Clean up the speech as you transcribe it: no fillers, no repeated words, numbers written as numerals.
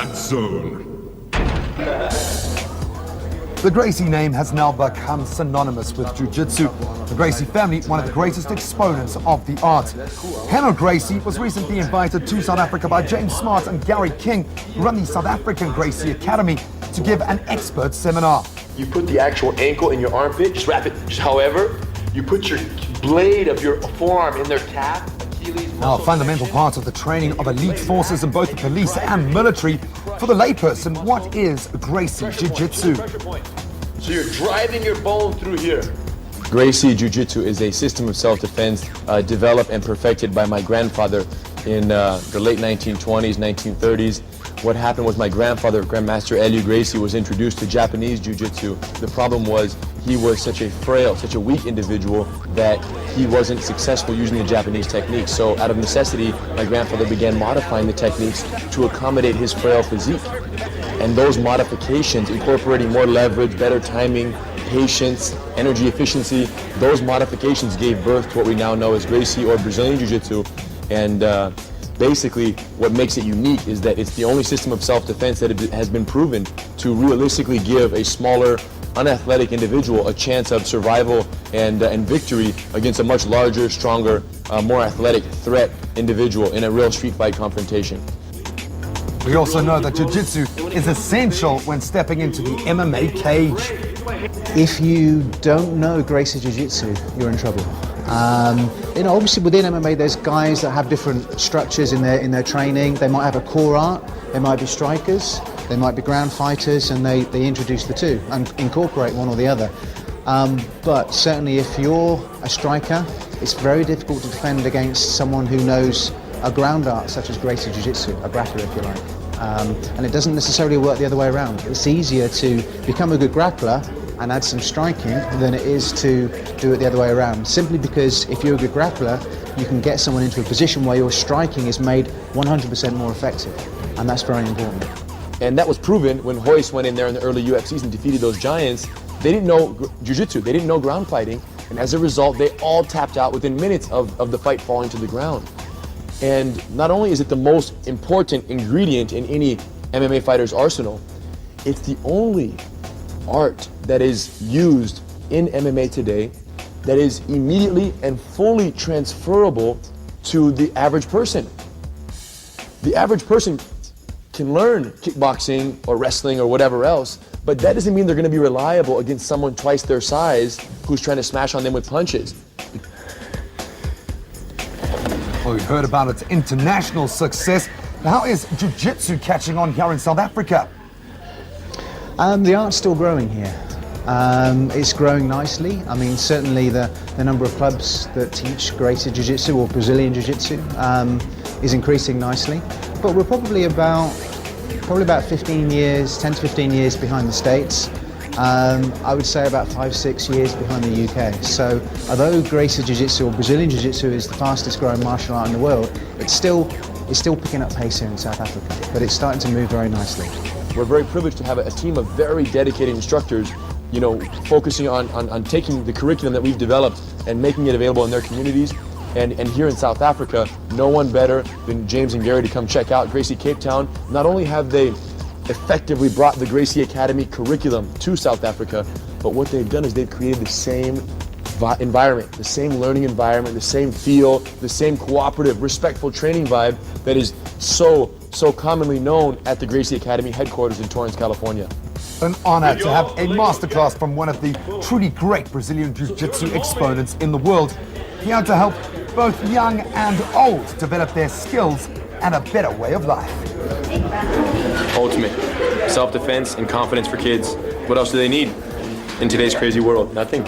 that zone. The Gracie name has now become synonymous with jiu-jitsu. The Gracie family, one of the greatest exponents of the art. Rener Gracie was recently invited to South Africa by James Smart and Gary King, who run the South African Gracie Academy, to give an expert seminar. You put the actual ankle in your armpit, just wrap it. However, you put your blade of your forearm in their calf. Now, a fundamental part of the training of elite forces in both the police and military. For the layperson, what is Gracie Jiu-Jitsu? So you're driving your bone through here. Gracie Jiu-Jitsu is a system of self-defense developed and perfected by my grandfather in the late 1920s, 1930s. What happened was my grandfather, Grandmaster Rener Gracie, was introduced to Japanese Jiu-Jitsu. The problem was he was such a frail, such a weak individual that he wasn't successful using the Japanese techniques. So out of necessity, my grandfather began modifying the techniques to accommodate his frail physique. And those modifications, incorporating more leverage, better timing, patience, energy efficiency, those modifications gave birth to what we now know as Gracie or Brazilian Jiu-Jitsu. And basically, what makes it unique is that it's the only system of self-defense that has been proven to realistically give a smaller, unathletic individual a chance of survival and victory against a much larger, stronger, more athletic threat individual in a real street fight confrontation. We also know that jiu-jitsu is essential when stepping into the MMA cage. If you don't know Gracie Jiu-Jitsu, you're in trouble. Obviously within MMA there's guys that have different structures in their training. They might have a core art, they might be strikers, they might be ground fighters, and they introduce the two and incorporate one or the other. But certainly if you're a striker, it's very difficult to defend against someone who knows a ground art such as Gracie Jiu-Jitsu, a grappler if you like. And it doesn't necessarily work the other way around. It's easier to become a good grappler and add some striking than it is to do it the other way around. Simply because if you're a good grappler, you can get someone into a position where your striking is made 100% more effective. And that's very important. And that was proven when Royce went in there in the early UFCs and defeated those giants. They didn't know jiu-jitsu, they didn't know ground fighting, and as a result, they all tapped out within minutes of the fight falling to the ground. And not only is it the most important ingredient in any MMA fighter's arsenal, it's the only art that is used in MMA today that is immediately and fully transferable to the average person. The average person can learn kickboxing or wrestling or whatever else, but that doesn't mean they're going to be reliable against someone twice their size who's trying to smash on them with punches. Well, we heard about its international success. How is jiu-jitsu catching on here in South Africa? The art's still growing here. It's growing nicely. I mean, certainly the number of clubs that teach Gracie Jiu-Jitsu or Brazilian Jiu-Jitsu is increasing nicely. But we're probably about 15 years, 10 to 15 years behind the States. I would say about 5-6 years behind the UK. So although Gracie Jiu-Jitsu or Brazilian Jiu-Jitsu is the fastest growing martial art in the world, it's still picking up pace here in South Africa, but it's starting to move very nicely. We're very privileged to have a team of very dedicated instructors, focusing on taking the curriculum that we've developed and making it available in their communities. And here in South Africa, no one better than James and Gary to come check out Gracie Cape Town. Not only have they effectively brought the Gracie Academy curriculum to South Africa, but what they've done is they've created the same environment, the same learning environment, the same feel, the same cooperative, respectful training vibe that is so commonly known at the Gracie Academy headquarters in Torrance, California. An honor to have a masterclass from one of the truly great Brazilian Jiu-Jitsu exponents in the world, here to help both young and old develop their skills and a better way of life. Ultimate self-defense and confidence for kids. What else do they need in today's crazy world? Nothing.